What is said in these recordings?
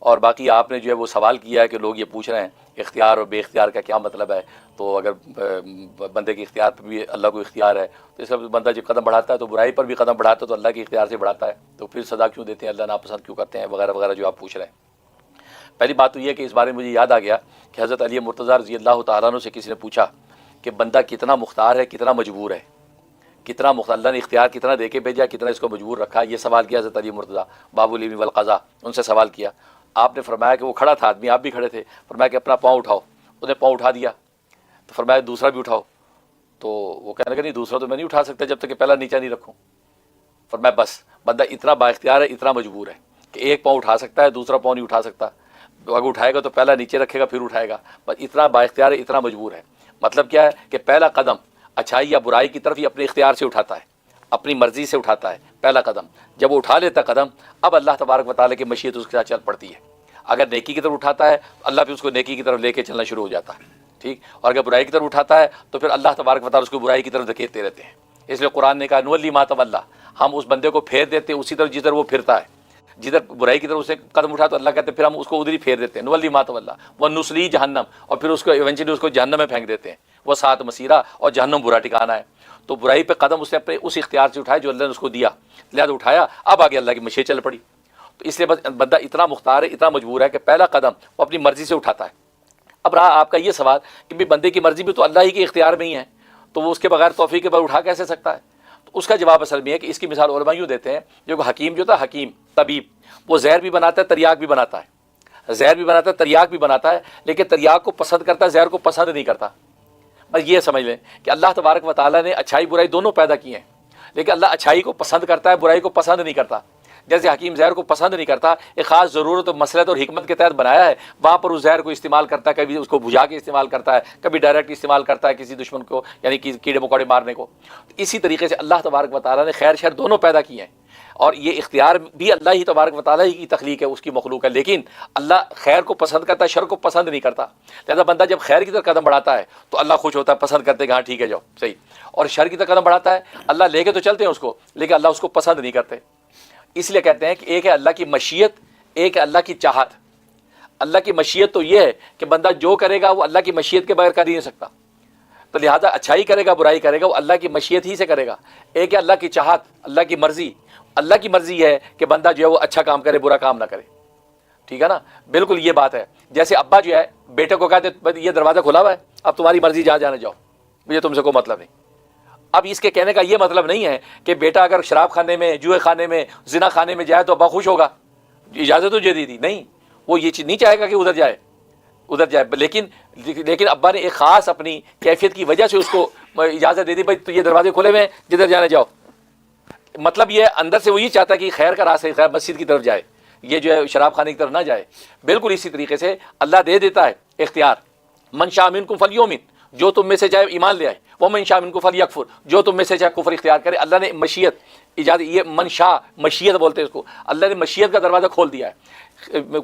اور باقی آپ نے جو ہے وہ سوال کیا ہے کہ لوگ یہ پوچھ رہے ہیں اختیار اور بے اختیار کا کیا مطلب ہے. تو اگر بندے کے اختیار پہ بھی اللہ کو اختیار ہے تو اس کا بندہ جب قدم بڑھاتا ہے تو برائی پر بھی قدم بڑھاتا ہے تو اللہ کے اختیار سے بڑھاتا ہے, تو پھر سزا کیوں دیتے ہیں, اللہ ناپسند کیوں کرتے ہیں, وغیرہ وغیرہ جو آپ پوچھ رہے ہیں. پہلی بات تو یہ کہ اس بارے میں مجھے یاد آ گیا کہ حضرت علی مرتضیٰ رضی اللہ تعالیٰ عنہ سے کسی نے پوچھا کہ بندہ کتنا مختار ہے, کتنا مجبور ہے, کتنا اللہ نے اختیار کتنا دے کے بھیجا, کتنا اس کو مجبور رکھا. یہ سوال کیا حضرت علی مرتضیٰ باب العلم والقضاء, ان سے سوال کیا. آپ نے فرمایا کہ وہ کھڑا تھا آدمی, آپ بھی کھڑے تھے, فرمایا کہ اپنا پاؤں اٹھاؤ. انہوں نے پاؤں اٹھا دیا تو فرمایا دوسرا بھی اٹھاؤ. تو وہ کہنے لگا نہیں دوسرا تو میں نہیں اٹھا سکتا جب تک کہ پہلا نیچا نہیں رکھوں. فرمایا بس بندہ اتنا با اختیار ہے, اتنا مجبور ہے کہ ایک پاؤں اٹھا سکتا ہے, دوسرا پاؤں نہیں اٹھا سکتا. اگر اٹھائے گا تو پہلا نیچے رکھے گا پھر اٹھائے گا, بس اتنا با اختیار ہے, اتنا مجبور ہے. مطلب کیا ہے کہ پہلا قدم اچھائی یا برائی کی طرف یہ اپنے اختیار سے اٹھاتا ہے, اپنی مرضی سے اٹھاتا ہے. پہلا قدم جب وہ اٹھا لیتا قدم, اب اللہ تبارک و تعالیٰ کی مشیت اس کے ساتھ چل پڑتی ہے. اگر نیکی کی طرف اٹھاتا ہے اللہ پھر اس کو نیکی کی طرف لے کے چلنا شروع ہو جاتا ہے, ٹھیک. اور اگر برائی کی طرف اٹھاتا ہے تو پھر اللہ تبارک و تعالیٰ اس کو برائی کی طرف دھکیلتے رہتے ہیں. اس لیے قرآن نے کہا نولی ما تولی, ہم اس بندے کو پھیر دیتے ہیں اسی طرف جدھر وہ پھرتا ہے. جدھر برائی کی طرف اسے قدم اٹھا تو اللہ کہتے ہیں پھر ہم اس کو ادھر ہی پھیر دیتے ہیں. نولی ما تولی وہ نسلی جہنم, اور پھر اس کو ایونچولی اس کو جہنم میں پھینک دیتے ہیں. وہ سات مسیرہ, اور جہنم برا ٹھکانہ ہے. تو برائی پہ قدم اس نے اپنے اس اختیار سے اٹھایا جو اللہ نے اس کو دیا, لہٰذا اٹھایا, اب آگے اللہ کی مشیت چل پڑی. تو اس لیے بس بندہ اتنا مختار ہے, اتنا مجبور ہے کہ پہلا قدم وہ اپنی مرضی سے اٹھاتا ہے. اب رہا آپ کا یہ سوال کہ بھی بندے کی مرضی بھی تو اللہ ہی کے اختیار میں ہی ہے, تو وہ اس کے بغیر توفیق کے بعد اٹھا کیسے سکتا ہے. تو اس کا جواب اصل میں ہے کہ اس کی مثال علماء یوں دیتے ہیں, جو حکیم جو تھا, حکیم طبیب, وہ زہر بھی بناتا ہے تریاق بھی بناتا ہے, زہر بھی بناتا ہے تریاق بھی بناتا ہے, لیکن تریاق کو پسند کرتا ہے, زہر کو پسند نہیں کرتا. بس یہ سمجھ لیں کہ اللہ تبارک و تعالیٰ نے اچھائی برائی دونوں پیدا کی ہیں, لیکن اللہ اچھائی کو پسند کرتا ہے, برائی کو پسند نہیں کرتا. جیسے حکیم زہر کو پسند نہیں کرتا, ایک خاص ضرورت و مسلحت اور حکمت کے تحت بنایا ہے, وہاں پر اس زہر کو استعمال کرتا ہے, کبھی اس کو بجھا کے استعمال کرتا ہے, کبھی ڈائریکٹ استعمال کرتا ہے کسی دشمن کو, یعنی کیڑے مکوڑے مارنے کو. اسی طریقے سے اللہ تبارک و تعالیٰ نے خیر شر دونوں پیدا کیے ہیں, اور یہ اختیار بھی اللہ ہی تبارک و تعالیٰ ہی کی تخلیق ہے, اس کی مخلوق ہے. لیکن اللہ خیر کو پسند کرتا ہے, شر کو پسند نہیں کرتا. لہذا بندہ جب خیر کی طرف قدم بڑھاتا ہے تو اللہ خوش ہوتا ہے, پسند کرتے کہ ہاں ٹھیک ہے جاؤ صحیح. اور شر کی طرف قدم بڑھاتا ہے, اللہ لے کے تو چلتے ہیں اس کو, لیکن اللہ اس کو پسند نہیں کرتے. اس لیے کہتے ہیں کہ ایک ہے اللہ کی مشیت, ایک ہے اللہ کی چاہت. اللہ کی مشیت تو یہ ہے کہ بندہ جو کرے گا وہ اللہ کی مشیت کے بغیر کر ہی نہیں سکتا, تو لہٰذا اچھائی کرے گا برائی کرے گا وہ اللہ کی مشیت ہی سے کرے گا. ایک ہے اللہ کی چاہت, اللہ کی مرضی. اللہ کی مرضی ہے کہ بندہ جو ہے وہ اچھا کام کرے, برا کام نہ کرے, ٹھیک ہے نا. بالکل یہ بات ہے. جیسے ابا جو ہے بیٹے کو کہتے یہ دروازہ کھلا ہوا ہے, اب تمہاری مرضی جہاں جانے جاؤ, مجھے تم سے کوئی مطلب نہیں. اب اس کے کہنے کا یہ مطلب نہیں ہے کہ بیٹا اگر شراب خانے میں, جوئے خانے میں, زنا خانے میں جائے تو ابا خوش ہوگا, اجازت تو دی تھی. نہیں, وہ یہ چیز نہیں چاہے گا کہ ادھر جائے. لیکن ابا نے ایک خاص اپنی کیفیت کی وجہ سے اس کو اجازت دے دی, بھائی تو یہ دروازے کھلے ہوئے ہیں, جدھر جانے جاؤ. مطلب یہ اندر سے وہ یہ چاہتا ہے کہ خیر کا راستہ, خیر مسجد کی طرف جائے, یہ جو ہے شراب خانے کی طرف نہ جائے. بالکل اسی طریقے سے اللہ دے دیتا ہے اختیار. من شاء منکم فلیؤمن, جو تم میں سے چاہے ایمان لے آئے, وہ من شاء منکم فلیکفر, جو تم میں سے چاہے کفر اختیار کرے. اللہ نے مشیت اجازت, یہ من شاء مشیت بولتے ہیں اس کو, اللہ نے مشیت کا دروازہ کھول دیا ہے.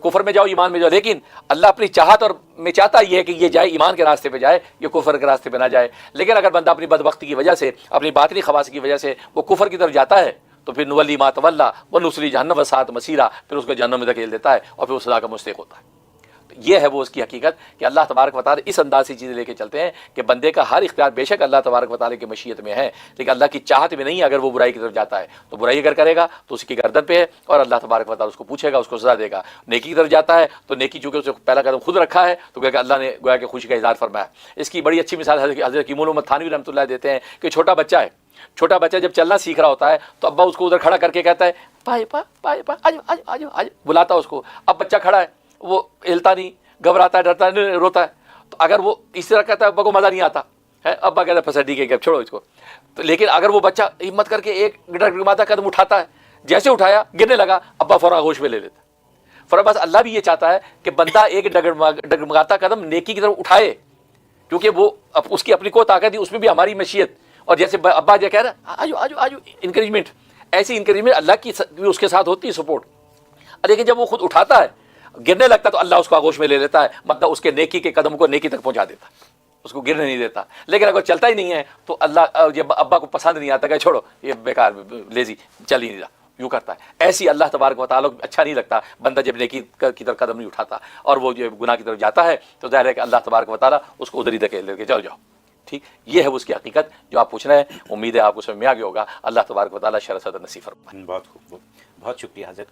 کفر میں جاؤ ایمان میں جاؤ, لیکن اللہ اپنی چاہت اور میں چاہتا یہ ہے کہ یہ جائے ایمان کے راستے پہ جائے, یہ کفر کے راستے پہ نہ جائے. لیکن اگر بندہ اپنی بدبختی کی وجہ سے, اپنی باطنی خواص کی وجہ سے وہ کفر کی طرف جاتا ہے تو پھر نولی ما تولی وہ نسلی جہنم وساعت مسیرہ, پھر اس کو جہنم میں دھکیل دیتا ہے اور پھر وہ سزا کا مستحق ہوتا ہے. یہ ہے وہ اس کی حقیقت کہ اللہ تبارک و تعالیٰ اس انداز سے چیزیں لے کے چلتے ہیں کہ بندے کا ہر اختیار بے شک اللہ تبارک و تعالیٰ کی مشیت میں ہے, لیکن اللہ کی چاہت میں نہیں ہے. اگر وہ برائی کی طرف جاتا ہے تو برائی اگر کرے گا تو اس کی گردن پہ ہے, اور اللہ تبارک و تعالیٰ اس کو پوچھے گا, اس کو سزا دے گا. نیکی کی طرف جاتا ہے تو نیکی چونکہ اس نے پہلا قدم خود رکھا ہے تو گویا کہ اللہ نے گویا کہ خوشی کا اظہار فرمایا. اس کی بڑی اچھی مثال حضرت کیمول محمد تھانوی رحمۃ اللہ دیتے ہیں کہ چھوٹا بچہ ہے, چھوٹا بچہ جب چلنا سیکھ رہا ہوتا ہے تو ابا اس کو ادھر کھڑا کر کے کہتا ہے پائے پا پائے پا آجو آجو آجو آجو, بلاتا اس کو. اب بچہ کھڑا ہے, وہ ہلتا نہیں, گھبراتا ہے, ڈرتا ہے, روتا ہے. تو اگر وہ اس طرح کہتا ہے ابا کو مزہ نہیں آتا ہے, ابا کہتا ہے پھسڈی کے چھوڑو اس کو. تو لیکن اگر وہ بچہ ہمت کر کے ایک ڈگمگاتا قدم اٹھاتا ہے, جیسے اٹھایا گرنے لگا, ابا فوراً ہوش میں لے لیتا. فوراً بس اللہ بھی یہ چاہتا ہے کہ بندہ ایک ڈگمگاتا قدم نیکی کی طرف اٹھائے, کیونکہ وہ اس کی اپنی کو طاقت ہے, اس میں بھی ہماری مشیت. اور جیسے ابا جو کہہ رہا ہے آجو آجو آجو انکریجمنٹ, ایسی انکریجمنٹ اللہ کی اس کے ساتھ ہوتی ہے سپورٹ. لیکن جب وہ خود اٹھاتا ہے گرنے لگتا ہے تو اللہ اس کو آغوش میں لے لیتا ہے, مطلب اس کے نیکی کے قدم کو نیکی تک پہنچا دیتا, اس کو گرنے نہیں دیتا. لیکن اگر چلتا ہی نہیں ہے تو اللہ جب ابا کو پسند نہیں آتا کہ چھوڑو یہ بیکار لیزی چل ہی نہیں رہا, یوں کرتا ہے. ایسی اللہ تبارک و تعالیٰ کو اچھا نہیں لگتا بندہ جب نیکی کی طرف قدم نہیں اٹھاتا اور وہ جو گناہ کی طرف جاتا ہے تو ظاہر ہے کہ اللہ تبارک و تعالیٰ اس کو ادھر ہی دھکیل لے کے جاؤ. ٹھیک, یہ ہے اس کی حقیقت جو آپ پوچھ رہے ہیں. امید ہے آپ کو سمجھ میں آ گیا ہوگا. اللہ تبارک و تعالیٰ شرح صدر نصیب فرمائے. بہت خوب, بہت شکریہ حضرت.